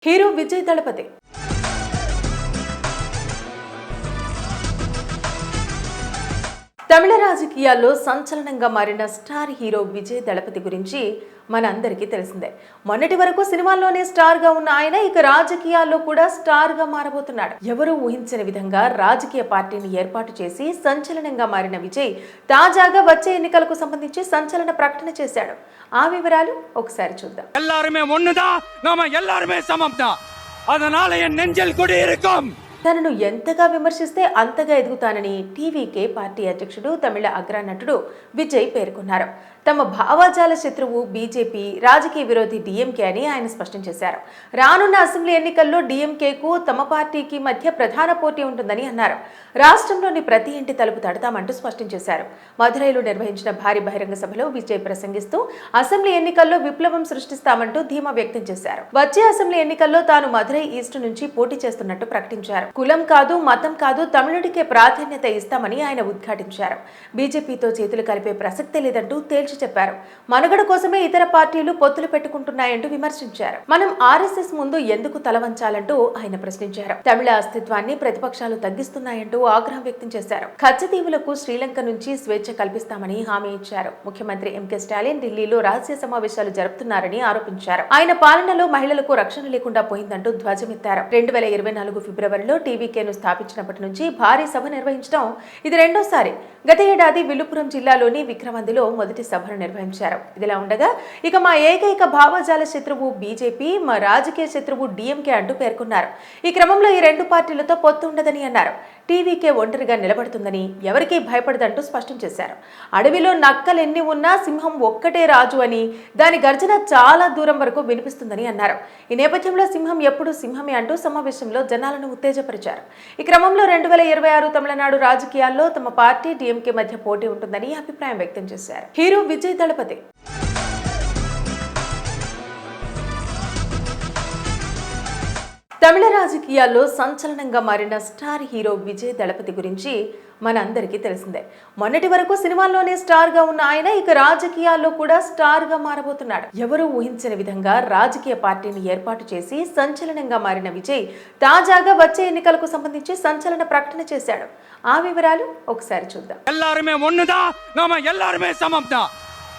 Hero Vijay దళపతి తమిళ రాజకీయాల్లో సంచలనంగా మారిన స్టార్ హీరో విజయ్ దళపతి గురించి మనందరికీ తెలిసిందే. మొన్నటి వరకు సినిమాల్లోనే స్టార్ గా ఉన్న ఆయన ఇక రాజకీయాల్లో కూడా స్టార్ గా మారబోతున్నాడు. ఎవరూ ఊహించని విధంగా రాజకీయ పార్టీని ఏర్పాటు చేసి సంచలనంగా మారిన విజయ్ తాజాగా వచ్చే ఎన్నికలకు సంబంధించి సంచలన ప్రకటన చేశాడు. ఆ వివరాలు ఒకసారి చూద్దాం. எல்லாருமே ஒண்ணுதான், நாம எல்லாருமே சமம்தான். அதனால என் நெஞ்சில் குடியிருக்கும். తనను ఎంతగా విమర్శిస్తే అంతగా ఎదుగుతానని టీవీకే పార్టీ అధ్యక్షుడు తమిళ అగ్రనటుడు విజయ్ పేర్కొన్నారు. తమ భావజాల శత్రువు బీజేపీ, రాజకీయ విరోధి డీఎంకే అని ఆయన స్పష్టం చేశారు. రానున్న అసెంబ్లీ ఎన్నికల్లో డీఎంకేకు తమ పార్టీకి మధ్య ప్రధాన పోటీ ఉంటుందని అన్నారు. రాష్ట్రంలోని ప్రతి ఇంటి తలుపు తడతామంటూ స్పష్టం చేశారు. మదురైలో నిర్వహించిన భారీ బహిరంగ సభలో విజయ్ ప్రసంగిస్తూ అసెంబ్లీ ఎన్నికల్లో విప్లవం సృష్టిస్తామంటూ ధీమా వ్యక్తం చేశారు. వచ్చే అసెంబ్లీ ఎన్నికల్లో తాను మదురై ఈస్ట్ నుంచి పోటీ చేస్తున్నట్టు ప్రకటించారు. కులం కాదు, మతం కాదు, తమిళుడికే ప్రాధాన్యత ఇస్తామని ఆయన ఉద్ఘాటించారు. బీజేపీతో చేతులు కలిపే ప్రసక్తే లేదంటూ తేల్చి చెప్పారు. మనుగడ కోసమే ఇతర పార్టీలు పొత్తులు పెట్టుకుంటున్నాయంటూ విమర్శించారు. మనం ఆర్ఎస్ఎస్ ముందు ఎందుకు తలవంచాలంటూ ఆయన ప్రశ్నించారు. తమిళ అస్తిత్వాన్ని ప్రతిపక్షాలు తగ్గిస్తున్నాయంటూ ఆగ్రహం వ్యక్తం చేశారు. కచ్చతీవులకు శ్రీలంక నుంచి స్వేచ్ఛ కల్పిస్తామని హామీ ఇచ్చారు. ముఖ్యమంత్రి ఎంకే స్టాలిన్ ఢిల్లీలో రహస్య సమావేశాలు జరుపుతున్నారని ఆరోపించారు. ఆయన పాలనలో మహిళలకు రక్షణ లేకుండా పోయిందంటూ ధ్వజమెత్తారు. 2024 ఫిబ్రవరిలో టీవీకేను స్థాపించినప్పటి నుంచి భారీ సభ నిర్వహించడం ఇది రెండోసారి. గత ఏడాది విల్లుపురం జిల్లాలోని విక్రమందిలో మొదటి సభను నిర్వహించారు. ఇదిలా ఉండగా ఇక మా ఏకైక భావజాల శత్రువు బీజేపీ, మా రాజకీయ శత్రువు డీఎంకే అంటూ పేర్కొన్నారు. ఈ క్రమంలో ఈ రెండు పార్టీలతో పొత్తు ఉండదని అన్నారు. టీవీకే ఒంటరిగా నిలబడుతుందని, ఎవరికీ భయపడదంటూ స్పష్టం చేశారు. అడవిలో నక్కలెన్ని ఉన్నా సింహం ఒక్కటే రాజు అని, దాని గర్జన చాలా దూరం వరకు వినిపిస్తుందని అన్నారు. ఈ నేపథ్యంలో సింహం ఎప్పుడూ సింహమే అంటూ సమావేశంలో జనాలను ఉత్తేజపరిచారు. ఈ క్రమంలో 2026 తమిళనాడు రాజకీయాల్లో తమ పార్టీ డీఎంకే మధ్య పోటీ ఉంటుందని అభిప్రాయం వ్యక్తం చేశారు. హీరో విజయ్ దళపతి తమిళ రాజకీయాల్లో సంచలనంగా మారిన స్టార్ హీరో విజయ్ దళపతి గురించి మనందరికీ తెలిసిందే. మొన్నటి వరకు సినిమాల్లోనే స్టార్ గా ఉన్న ఆయన ఇక రాజకీయాల్లో కూడా స్టార్ గా మారబోతున్నాడు. ఎవరూ ఊహించని విధంగా రాజకీయ పార్టీని ఏర్పాటు చేసి సంచలనంగా మారిన విజయ్ తాజాగా వచ్చే ఎన్నికలకు సంబంధించి సంచలన ప్రకటన చేశాడు. ఆ వివరాలు ఒకసారి చూద్దాం. எல்லாருமே ஒண்ணுதான், நாம எல்லாருமே சமம்தான்.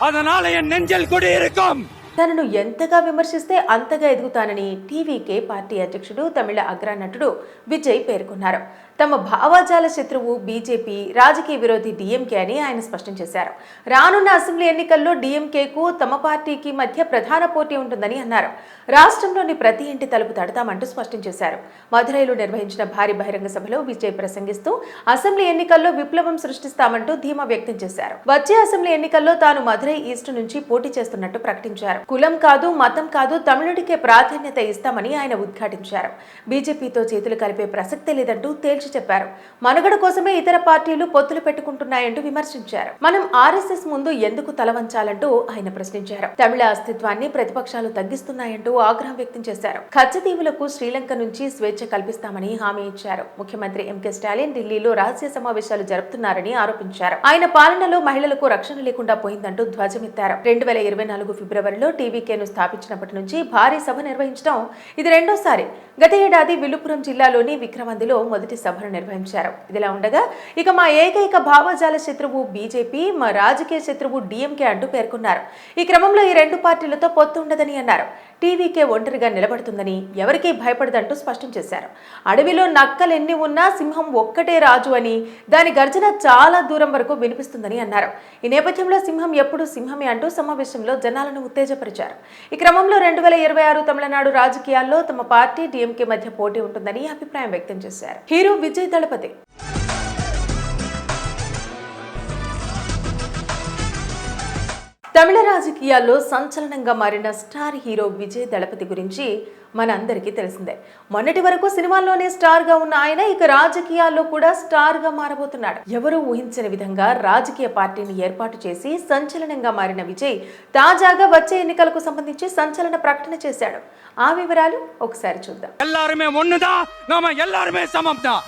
அதனால என் நெஞ்சில் குடியிருக்கும். తనను ఎంతగా విమర్శిస్తే అంతగా ఎదుగుతానని టీవీకే పార్టీ అధ్యక్షుడు తమిళ అగ్రనటుడు విజయ్ పేర్కొన్నారు. తమ భావజాల శత్రువు బీజేపీ, రాజకీయ విరోధి డీఎంకే అని ఆయన స్పష్టం చేశారు. రానున్న అసెంబ్లీ ఎన్నికల్లో డీఎంకేకు తమ పార్టీకి మధ్య ప్రధాన పోటీ ఉంటుందని అన్నారు. రాష్ట్రంలోని ప్రతి ఇంటి తలుపు తడతామంటూ స్పష్టం చేశారు. మదురైలో నిర్వహించిన భారీ బహిరంగ సభలో విజయ్ ప్రసంగిస్తూ అసెంబ్లీ ఎన్నికల్లో విప్లవం సృష్టిస్తామంటూ ధీమా వ్యక్తం చేశారు. వచ్చే అసెంబ్లీ ఎన్నికల్లో తాను మదురై ఈస్ట్ నుంచి పోటీ చేస్తున్నట్టు ప్రకటించారు. కులం కాదు, మతం కాదు, తమిళుడికే ప్రాధాన్యత ఇస్తామని ఆయన ఉద్ఘాటించారు. బీజేపీతో చేతులు కలిపే ప్రసక్తే లేదంటూ తేల్చి చెప్పారు. మనుగడ కోసమే ఇతర పార్టీలు పొత్తులు పెట్టుకుంటున్నాయంటూ విమర్శించారు. మనం ఆర్ఎస్ఎస్ ముందు ఎందుకు తలవంచాలంటూ ఆయన ప్రశ్నించారు. తమిళ అస్తిత్వాన్ని ప్రతిపక్షాలు తగ్గిస్తున్నాయంటూ ఆగ్రహం వ్యక్తం చేశారు. కచ్చతీవులకు శ్రీలంక నుంచి స్వేచ్ఛ కల్పిస్తామని హామీ ఇచ్చారు. ముఖ్యమంత్రి ఎంకే స్టాలిన్ ఢిల్లీలో రహస్య సమావేశాలు జరుపుతున్నారని ఆరోపించారు. ఆయన పాలనలో మహిళలకు రక్షణ లేకుండా పోయిందంటూ ధ్వజమెత్తారు. 2024 ఫిబ్రవరిలో టీవీకేను స్థాపించినప్పటి నుంచి భారీ సభ నిర్వహించడం ఇది రెండోసారి. గత ఏడాది విల్లుపురం జిల్లాలోని విక్రమందిలో మొదటి సభను నిర్వహించారు. ఇదిలా ఉండగా ఇక మా ఏకైక భావజాల శత్రువు బీజేపీ, మా రాజకీయ శత్రువు డీఎంకే అంటూ పేర్కొన్నారు. ఈ క్రమంలో ఈ రెండు పార్టీలతో పొత్తు ఉండదని అన్నారు. టీవీకే ఒంటరిగా నిలబడుతుందని, ఎవరికీ భయపడదంటూ స్పష్టం చేశారు. అడవిలో నక్కలెన్ని ఉన్నా సింహం ఒక్కటే రాజు అని, దాని గర్జన చాలా దూరం వరకు వినిపిస్తుందని అన్నారు. ఈ నేపథ్యంలో సింహం ఎప్పుడూ సింహమే అంటూ సమావేశంలో జనాలను ఉత్తేజపరిచారు. ఈ క్రమంలో 2026 తమిళనాడు రాజకీయాల్లో తమ పార్టీ డీఎంకే మధ్య పోటీ ఉంటుందని అభిప్రాయం వ్యక్తం చేశారు. హీరో విజయ్ దళపతి తమిళ రాజకీయాల్లో సంచలనంగా మారిన స్టార్ హీరో విజయ్ దళపతి గురించి మనందరికీ తెలిసిందే. మొన్నటి వరకు సినిమాల్లోనే స్టార్ గా ఉన్న ఆయన ఇక రాజకీయాల్లో కూడా స్టార్ గా మారబోతున్నాడు. ఎవరూ ఊహించని విధంగా రాజకీయ పార్టీని ఏర్పాటు చేసి సంచలనంగా మారిన విజయ్ తాజాగా వచ్చే ఎన్నికలకు సంబంధించి సంచలన ప్రకటన చేశాడు. ఆ వివరాలు ఒకసారి చూద్దాం. எல்லாருமே ஒண்ணுதான், நாம எல்லாருமே சமம்தான்.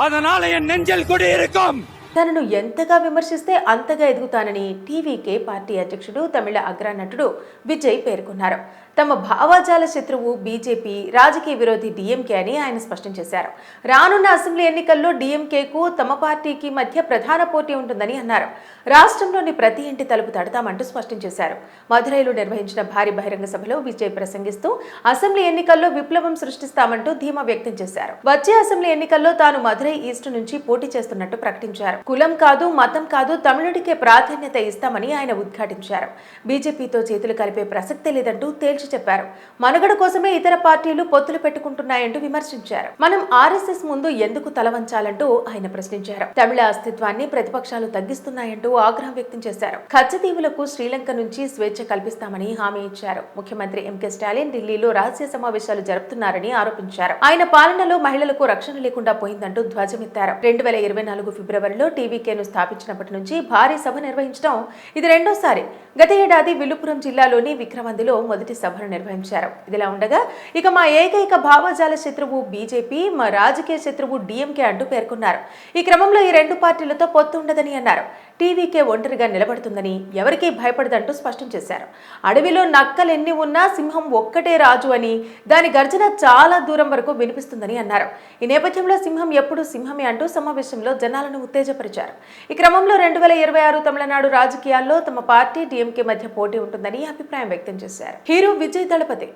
அதனால என் நெஞ்சில் குடியிருக்கும். తనను ఎంతగా విమర్శిస్తే అంతగా ఎదుగుతానని టీవీకే పార్టీ అధ్యక్షుడు తమిళ అగ్రనటుడు విజయ్ పేర్కొన్నారు. తమ భావజాల శత్రువు బీజేపీ, రాజకీయ విరోధి డీఎంకే అని ఆయన స్పష్టం చేశారు. రానున్న అసెంబ్లీ ఎన్నికల్లో డీఎంకేకు తమ పార్టీకి మధ్య ప్రధాన పోటీ ఉంటుందని అన్నారు. రాష్ట్రంలోని ప్రతి ఇంటి తలుపు తడతామంటూ స్పష్టం చేశారు. మదురైలో నిర్వహించిన భారీ బహిరంగ సభలో విజయ్ ప్రసంగిస్తూ అసెంబ్లీ ఎన్నికల్లో విప్లవం సృష్టిస్తామంటూ ధీమా వ్యక్తం చేశారు. వచ్చే అసెంబ్లీ ఎన్నికల్లో తాను మదురై ఈస్ట్ నుంచి పోటీ చేస్తున్నట్టు ప్రకటించారు. కులం కాదు, మతం కాదు, తమిళుడికే ప్రాధాన్యత ఇస్తామని ఆయన ఉద్ఘాటించారు. బీజేపీతో చేతులు కలిపే ప్రసక్తే లేదంటూ తేల్చి చెప్పారు. మనుగడ కోసమే ఇతర పార్టీలు పొత్తులు పెట్టుకుంటున్నాయంటూ విమర్శించారు. మనం ఆర్ఎస్ఎస్ ముందు ఎందుకు తలవంచాలంటూ ఆయన ప్రశ్నించారు. తమిళ అస్తిత్వాన్ని ప్రతిపక్షాలు తగ్గిస్తున్నాయంటూ ఆగ్రహం వ్యక్తం చేశారు. కచ్చతీవులకు శ్రీలంక నుంచి స్వేచ్ఛ కల్పిస్తామని హామీ ఇచ్చారు. ముఖ్యమంత్రి ఎంకే స్టాలిన్ ఢిల్లీలో రహస్య సమావేశాలు జరుపుతున్నారని ఆరోపించారు. ఆయన పాలనలో మహిళలకు రక్షణ లేకుండా పోయిందంటూ ధ్వజమెత్తారు. 2024 ఫిబ్రవరిలో టీవీకేను స్థాపించినప్పటి నుంచి భారీ సభ నిర్వహించడం ఇది రెండోసారి. గత ఏడాది విల్లుపురం జిల్లాలోని విక్రమందిలో మొదటి సభను నిర్వహించారు. ఇదిలా ఉండగా ఇక మా ఏకైక భావజాల శత్రువు బీజేపీ, మా రాజకీయ శత్రువు డీఎంకే అంటూ పేర్కొన్నారు. ఈ క్రమంలో ఈ రెండు పార్టీలతో పొత్తు ఉండదని అన్నారు. టీవీకే ఒంటరిగా నిలబడుతుందని, ఎవరికీ భయపడదంటూ స్పష్టం చేశారు. అడవిలో నక్కలెన్ని ఉన్నా సింహం ఒక్కటే రాజు అని, దాని గర్జన చాలా దూరం వరకు వినిపిస్తుందని అన్నారు. ఈ నేపథ్యంలో సింహం ఎప్పుడూ సింహమే అంటూ సమావేశంలో జనాలను ఉత్తేజపరిచారు. ఈ క్రమంలో 2026 తమిళనాడు రాజకీయాల్లో తమ పార్టీ డీఎంకే మధ్య పోటీ ఉంటుందని అభిప్రాయం వ్యక్తం చేశారు. హీరో విజయ్ దళపతి.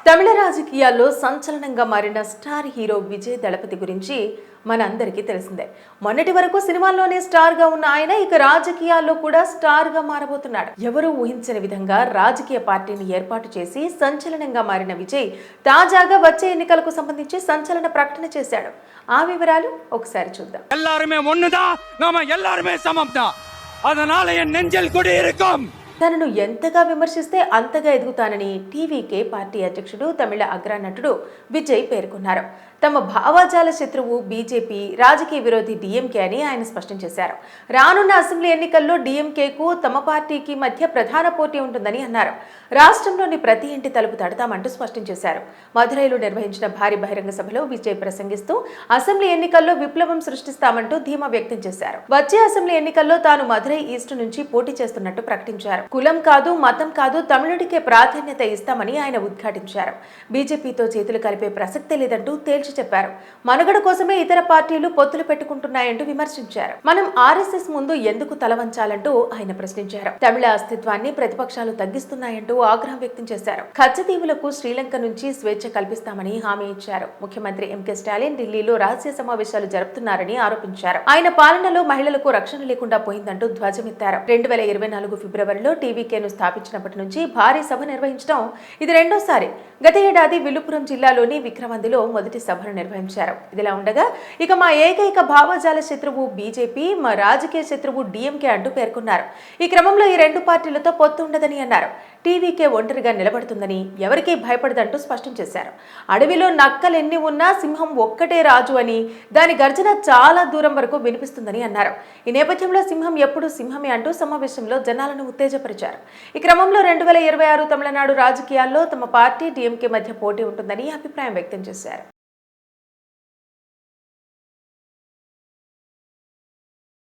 తమిళ రాజకీయాల్లో సంచలనంగా మారిన స్టార్ హీరో విజయ్ దళపతి గురించి మనందరికీ తెలిసిందే. మొన్నటి వరకు సినిమాల్లోనే స్టార్ గా ఉన్న ఆయన ఇక రాజకీయాల్లో కూడా స్టార్ గా మారబోతున్నాడు. ఎవరూ ఊహించని విధంగా రాజకీయ పార్టీని ఏర్పాటు చేసి సంచలనంగా మారిన విజయ్ తాజాగా వచ్చే ఎన్నికలకు సంబంధించి సంచలన ప్రకటన చేశాడు. ఆ వివరాలు ఒకసారి చూద్దాం. எல்லாருமே ஒண்ணுதான், நாம எல்லாருமே சமம்தான். அதனால என் நெஞ்சில் குடியிருக்கும். తనను ఎంతగా విమర్శిస్తే అంతగా ఎదుగుతానని టీవీకే పార్టీ అధ్యక్షుడు, తమిళ అగ్రనటుడు విజయ్ పేర్కొన్నారు. తమ భావజాల శత్రువు బీజేపీ, రాజకీయ విరోధి డీఎంకే అని ఆయన స్పష్టం చేశారు. రానున్న అసెంబ్లీ ఎన్నికల్లో డీఎంకేకు తమ పార్టీకి మధ్య ప్రధాన పోటీ ఉంటుందని అన్నారు. రాష్ట్రంలోని ప్రతి ఇంటి తలుపు తడతామంటూ స్పష్టం చేశారు. మదురైలో నిర్వహించిన భారీ బహిరంగ సభలో విజయ్ ప్రసంగిస్తూ అసెంబ్లీ ఎన్నికల్లో విప్లవం సృష్టిస్తామంటూ ధీమా వ్యక్తం చేశారు. వచ్చే అసెంబ్లీ ఎన్నికల్లో తాను మదురై ఈస్ట్ నుంచి పోటీ చేస్తున్నట్టు ప్రకటించారు. కులం కాదు, మతం కాదు, తమిళుడికే ప్రాధాన్యత ఇస్తామని ఆయన ఉద్ఘాటించారు. బీజేపీతో చేతులు కలిపే ప్రసక్తే లేదంటూ తేల్చి చెప్పారు. మనుగడ కోసమే ఇతర పార్టీలు పొత్తులు పెట్టుకుంటున్నాయంటూ విమర్శించారు. మనం ఆర్ఎస్ఎస్ ముందు ఎందుకు తలవంచాలంటూ ఆయన ప్రశ్నించారు. తమిళ అస్తిత్వాన్ని ప్రతిపక్షాలు తగ్గిస్తున్నాయంటూ ఆగ్రహం వ్యక్తం చేశారు. కచ్చతీవులకు శ్రీలంక నుంచి స్వేచ్ఛ కల్పిస్తామని హామీ ఇచ్చారు. ముఖ్యమంత్రి ఎంకే స్టాలిన్ ఢిల్లీలో రహస్య సమావేశాలు జరుపుతున్నారని ఆరోపించారు. ఆయన పాలనలో మహిళలకు రక్షణ లేకుండా పోయిందంటూ ధ్వజమెత్తారు. 2024 ఫిబ్రవరిలో టీవీకేను స్థాపించినప్పటి నుంచి భారీ సభ నిర్వహించడం ఇది రెండోసారి. గత ఏడాది విల్లుపురం జిల్లాలోని విక్రమందిలో మొదటి సభను నిర్వహించారు. ఇదిలా ఉండగా ఇక మా ఏకైక భావజాల శత్రువు బీజేపీ, మా రాజకీయ శత్రువు డీఎంకే అంటూ పేర్కొన్నారు. ఈ క్రమంలో ఈ రెండు పార్టీలతో పొత్తు ఉండదని అన్నారు. టీవీకే ఒంటరిగా నిలబడుతుందని, ఎవరికీ భయపడదంటూ స్పష్టం చేశారు. అడవిలో నక్కలెన్ని ఉన్నా సింహం ఒక్కటే రాజు అని, దాని గర్జన చాలా దూరం వరకు వినిపిస్తుందని అన్నారు. ఈ నేపథ్యంలో సింహం ఎప్పుడూ సింహమే అంటూ సమావేశంలో జనాలను ఉత్తేజపరిచారు. ఈ క్రమంలో 2026 తమిళనాడు రాజకీయాల్లో తమ పార్టీ డీఎంకే మధ్య పోటీ ఉంటుందని అభిప్రాయం వ్యక్తం చేశారు.